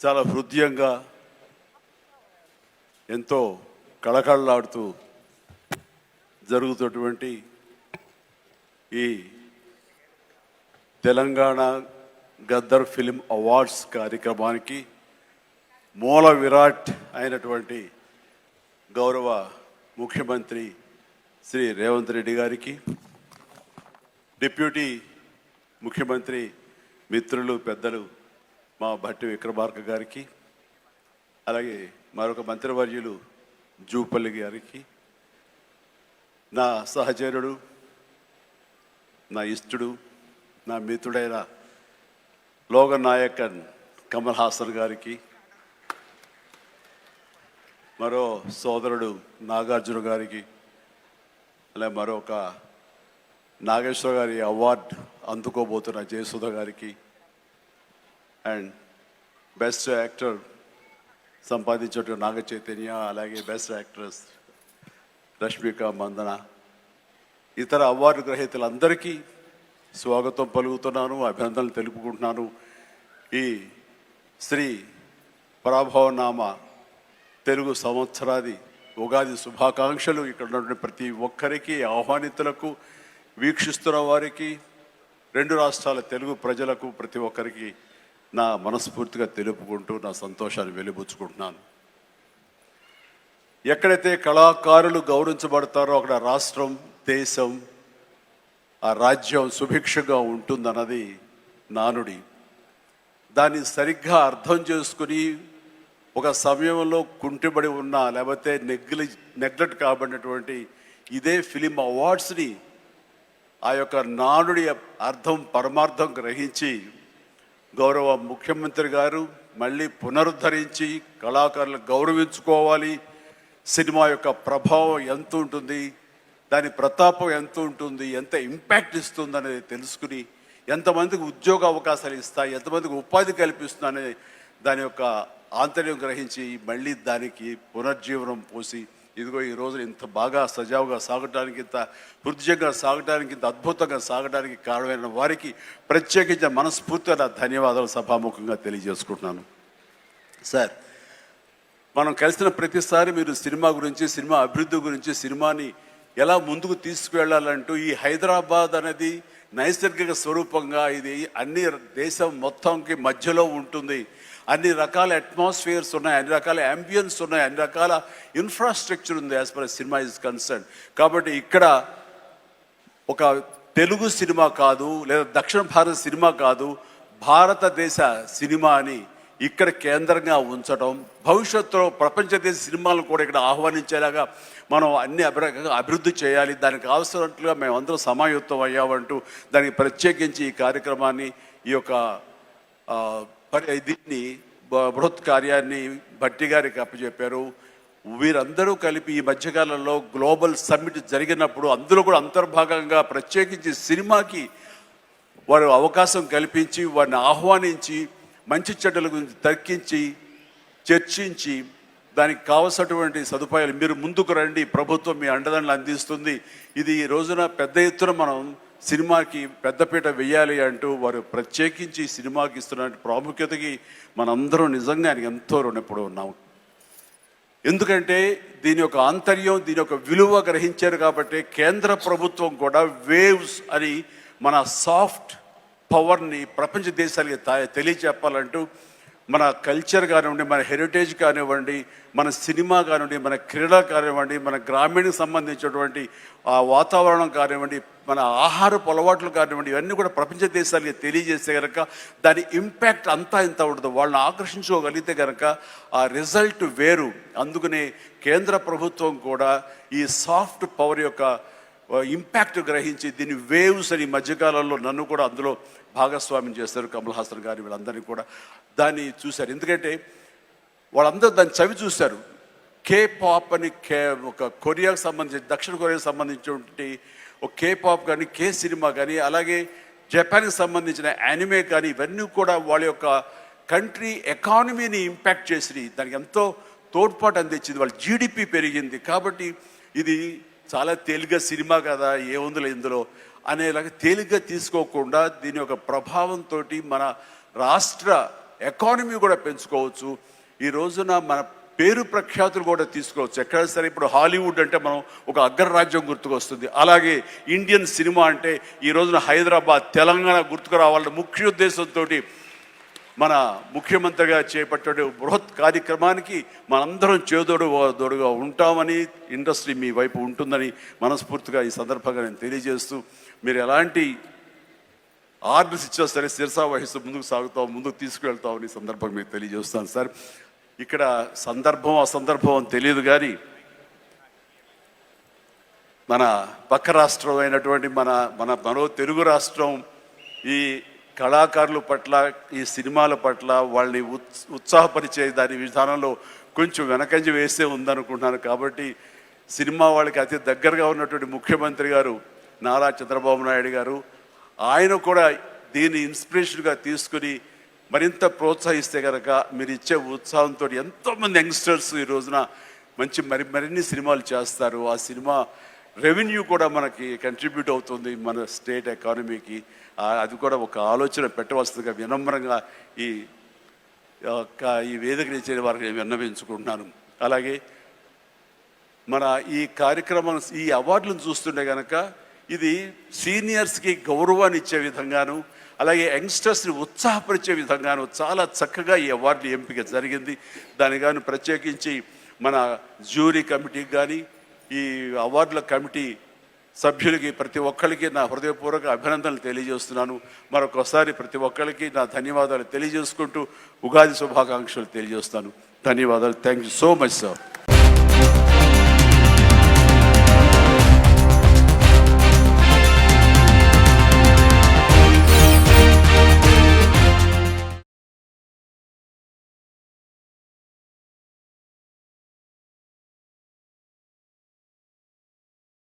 చాలా హృదయంగా ఎంతో కళకళలాడుతూ జరుగుతున్నటువంటి ఈ తెలంగాణ గద్దర్ ఫిలిం అవార్డ్స్ కార్యక్రమానికి మూల విరాట్ అయినటువంటి గౌరవ ముఖ్యమంత్రి శ్రీ రేవంత్ రెడ్డి గారికి, డిప్యూటీ ముఖ్యమంత్రి మిత్రులు పెద్దలు మా భట్టి విక్రమార్క గారికి, అలాగే మరొక మంత్రివర్యులు జూపల్లి గారికి, నా సహచరుడు, నా ఇష్టడు, నా మిత్రుడైన లోగన్ నాయకన్ కమల్ హాసన్ గారికి, మరో సోదరుడు నాగార్జున గారికి, అలాగే మరొక నాగేశ్వర గారి అవార్డు అందుకోబోతున్న జయసుధ గారికి, అండ్ బెస్ట్ యాక్టర్ సంపాదించే నాగ చైతన్య, అలాగే బెస్ట్ యాక్ట్రెస్ రష్మిక మందన, ఇతర అవార్డు గ్రహీతలందరికీ స్వాగతం పలుకుతున్నాను, అభినందనలు తెలుపుకుంటున్నాను. ఈ శ్రీ పరాభవనామ తెలుగు సంవత్సరాది ఉగాది శుభాకాంక్షలు ఇక్కడ ఉన్నటువంటి ప్రతి ఒక్కరికి, ఆహ్వానితులకు, వీక్షిస్తున్న వారికి, రెండు రాష్ట్రాల తెలుగు ప్రజలకు ప్రతి ఒక్కరికి నా మనస్ఫూర్తిగా తెలుపుకుంటూ నా సంతోషాన్ని వెలిబుచ్చుకుంటున్నాను. ఎక్కడైతే కళాకారులు గౌరవించబడతారో అక్కడ రాష్ట్రం, దేశం, ఆ రాజ్యం సుభిక్షంగా ఉంటుందన్నది నానుడి. దాన్ని సరిగ్గా అర్థం చేసుకుని ఒక సమయంలో కుంటిబడి ఉన్న, లేకపోతే నెగ్లెక్ట్ కాబడినటువంటి ఇదే ఫిలిం అవార్డ్స్ని ఆ యొక్క నానుడి అర్థం పరమార్థం గ్రహించి గౌరవ ముఖ్యమంత్రి గారు మళ్ళీ పునరుద్ధరించి కళాకారులను గౌరవించుకోవాలి, సినిమా యొక్క ప్రభావం ఎంత ఉంటుంది, దాని ప్రతాపం ఎంత ఉంటుంది, ఎంత ఇంపాక్ట్ ఇస్తుంది అనేది తెలుసుకుని ఎంతమందికి ఉద్యోగ అవకాశాలు ఇస్తాయి, ఎంతమందికి ఉపాధి కల్పిస్తుందనే దాని యొక్క ఆంతర్యం గ్రహించి మళ్ళీ దానికి పునర్జీవనం పోసి ఇదిగో ఈ రోజు ఇంత బాగా సజావుగా సాగడానికి, ఇంత హృదయంగా సాగడానికి, ఇంత అద్భుతంగా సాగడానికి కారణమైన వారికి ప్రత్యేకించిన మనస్ఫూర్తిగా నా ధన్యవాదాలు సభాముఖంగా తెలియజేసుకుంటున్నాను. సార్, మనం కలిసిన ప్రతిసారి మీరు సినిమా గురించి, సినిమా అభివృద్ధి గురించి, సినిమాని ఎలా ముందుకు తీసుకువెళ్ళాలంటూ ఈ హైదరాబాద్ అనేది నైసర్గిక స్వరూపంగా ఇది అన్ని దేశం మొత్తంకి మధ్యలో ఉంటుంది, అన్ని రకాల అట్మాస్ఫియర్స్ ఉన్నాయి, అన్ని రకాల అంబియన్స్ ఉన్నాయి, అన్ని రకాల ఇన్ఫ్రాస్ట్రక్చర్ ఉంది as per cinema is concern. కాబట్టి ఇక్కడ ఒక తెలుగు సినిమా కాదు, లేదా దక్షిణ భారత సినిమా కాదు, భారతదేశ సినిమా అని ఇక్కడ కేంద్రంగా ఉంచడం, భవిష్యత్తులో ప్రపంచ దేశ సినిమాలను కూడా ఇక్కడ ఆహ్వానించేలాగా మనం అన్ని అభివృద్ధి చేయాలి, దానికి అవసరట్లుగా మేమందరం సమాయుత్తం అయ్యామంటూ దానికి ప్రత్యేకించి ఈ కార్యక్రమాన్ని, ఈ యొక్క దీన్ని బృహత్ కార్యాన్ని భట్టి గారికి అప్పచెప్పారు. వీరందరూ కలిపి ఈ మధ్యకాలంలో గ్లోబల్ సమ్మిట్ జరిగినప్పుడు అందులో కూడా అంతర్భాగంగా ప్రత్యేకించి సినిమాకి వారు అవకాశం కల్పించి వారిని ఆహ్వానించి మంచి చెడ్డల గురించి తర్కించి చర్చించి దానికి కావలసినటువంటి సదుపాయాలు మీరు ముందుకు రండి, ప్రభుత్వం మీ అండదండలు అందిస్తుంది, ఇది ఈ రోజున పెద్ద ఎత్తున మనం సినిమాకి పెద్దపీట వెయ్యాలి అంటూ వారు ప్రత్యేకించి సినిమాకి ఇస్తున్న ప్రాముఖ్యతకి మనందరం నిజంగా ఎంతో రుణపడి ఉన్నాము. ఎందుకంటే దీని యొక్క ఆంతర్యం, దీని యొక్క విలువ గ్రహించారు కాబట్టి కేంద్ర ప్రభుత్వం కూడా వేవ్స్ అని మన సాఫ్ట్ పవర్ని ప్రపంచ దేశాలకి తెలియచెప్పాలంటూ మన కల్చర్ కానివ్వండి, మన హెరిటేజ్ కానివ్వండి, మన సినిమా కానివ్వండి, మన క్రీడా కానివ్వండి, మన గ్రామీణకు సంబంధించినటువంటి ఆ వాతావరణం కానివ్వండి, మన ఆహారపు అలవాట్లు కానివ్వండి, ఇవన్నీ కూడా ప్రపంచ దేశాలకి తెలియజేస్తే కనుక దాని ఇంపాక్ట్ అంతా ఇంత ఉండదు. వాళ్ళని ఆకర్షించుకోగలిగితే కనుక ఆ రిజల్ట్ వేరు. అందుకనే కేంద్ర ప్రభుత్వం కూడా ఈ సాఫ్ట్ పవర్ యొక్క ఇంపాక్ట్ గ్రహించి దీన్ని వేవ్స్ అని మధ్యకాలంలో నన్ను కూడా అందులో భాగస్వామ్యం చేస్తారు, కమల్ హాసన్ గారి వీళ్ళందరినీ కూడా దాన్ని చూశారు. ఎందుకంటే వాళ్ళందరూ దాన్ని చవి చూశారు. కే పాప్ అని ఒక కొరియాకు సంబంధించి, దక్షిణ కొరియాకు సంబంధించినటువంటి ఒక కే పాప్ కానీ, కే సినిమా కానీ, అలాగే జపాన్కి సంబంధించిన యానిమే కానీ, ఇవన్నీ కూడా వాళ్ళ యొక్క కంట్రీ ఎకానమీని ఇంపాక్ట్ చేసి దానికి ఎంతో తోడ్పాటు అందించింది, వాళ్ళ జీడిపి పెరిగింది. కాబట్టి ఇది చాలా తేలిగ్గా సినిమా కదా, ఏముందిలే ఇందులో అనేలాగా తేలిగ్గా తీసుకోకుండా దీని యొక్క ప్రభావంతో మన రాష్ట్ర ఎకానమీ కూడా పెంచుకోవచ్చు. ఈ రోజున మన పేరు ప్రఖ్యాతులు కూడా తీసుకోవచ్చు. ఎక్కడ సరే ఇప్పుడు హాలీవుడ్ అంటే మనం ఒక అగ్రరాజ్యం గుర్తుకొస్తుంది. అలాగే ఇండియన్ సినిమా అంటే ఈ రోజున హైదరాబాద్, తెలంగాణ గుర్తుకు రావాలన్న ముఖ్య ఉద్దేశంతో మన ముఖ్యమంత్రిగా చేపట్టే బృహత్ కార్యక్రమానికి మనందరం చేదోడుగా ఉంటామని, ఇండస్ట్రీ మీ వైపు ఉంటుందని మనస్ఫూర్తిగా ఈ సందర్భంగా నేను తెలియజేస్తూ, మీరు ఎలాంటి ఆర్డర్స్ ఇచ్చినా సరే శిరసా వహిస్తూ ముందుకు తీసుకువెళ్తామని సందర్భంగా మీకు తెలియజేస్తాను సార్. ఇక్కడ సందర్భం అసందర్భం అని తెలియదు కానీ మన పక్క రాష్ట్రం అయినటువంటి మనో తెలుగు రాష్ట్రం ఈ కళాకారుల పట్ల, ఈ సినిమాల పట్ల వాళ్ళని ఉత్సాహపరిచే దాని విధానంలో కొంచెం వెనకంజ వేసే ఉందనుకుంటున్నాను. కాబట్టి సినిమా వాళ్ళకి అతి దగ్గరగా ఉన్నటువంటి ముఖ్యమంత్రి గారు నారా చంద్రబాబు నాయుడు గారు, ఆయన కూడా దీన్ని ఇన్స్పిరేషన్గా తీసుకుని మరింత ప్రోత్సహిస్తే కనుక మీరు ఇచ్చే ఉత్సాహంతో ఎంతోమంది యంగ్స్టర్స్ ఈ రోజున మరిన్ని సినిమాలు చేస్తారు. ఆ సినిమా రెవెన్యూ కూడా మనకి కంట్రిబ్యూట్ అవుతుంది మన స్టేట్ ఎకానమీకి. అది కూడా ఒక ఆలోచన పెట్టవలసిందిగా వినమ్రంగా ఈ వేదిక ఇచ్చే వారికి విన్నవించుకుంటున్నాను. అలాగే మన ఈ కార్యక్రమం, ఈ అవార్డులను చూస్తుంటే కనుక ఇది సీనియర్స్కి గౌరవాన్ని ఇచ్చే విధంగాను, అలాగే యంగ్స్టర్స్ని ఉత్సాహపరిచే విధంగాను చాలా చక్కగా ఈ అవార్డులు ఎంపిక జరిగింది. దాని కానీ ప్రత్యేకించి మన జ్యూరీ కమిటీకి కానీ, ఈ అవార్డుల కమిటీ సభ్యులకి ప్రతి ఒక్కరికి నా హృదయపూర్వక అభినందనలు తెలియజేస్తున్నాను. మరొకసారి ప్రతి ఒక్కరికి నా ధన్యవాదాలు తెలియజేసుకుంటూ ఉగాది శుభాకాంక్షలు తెలియజేస్తాను. ధన్యవాదాలు. Thank you so much sir.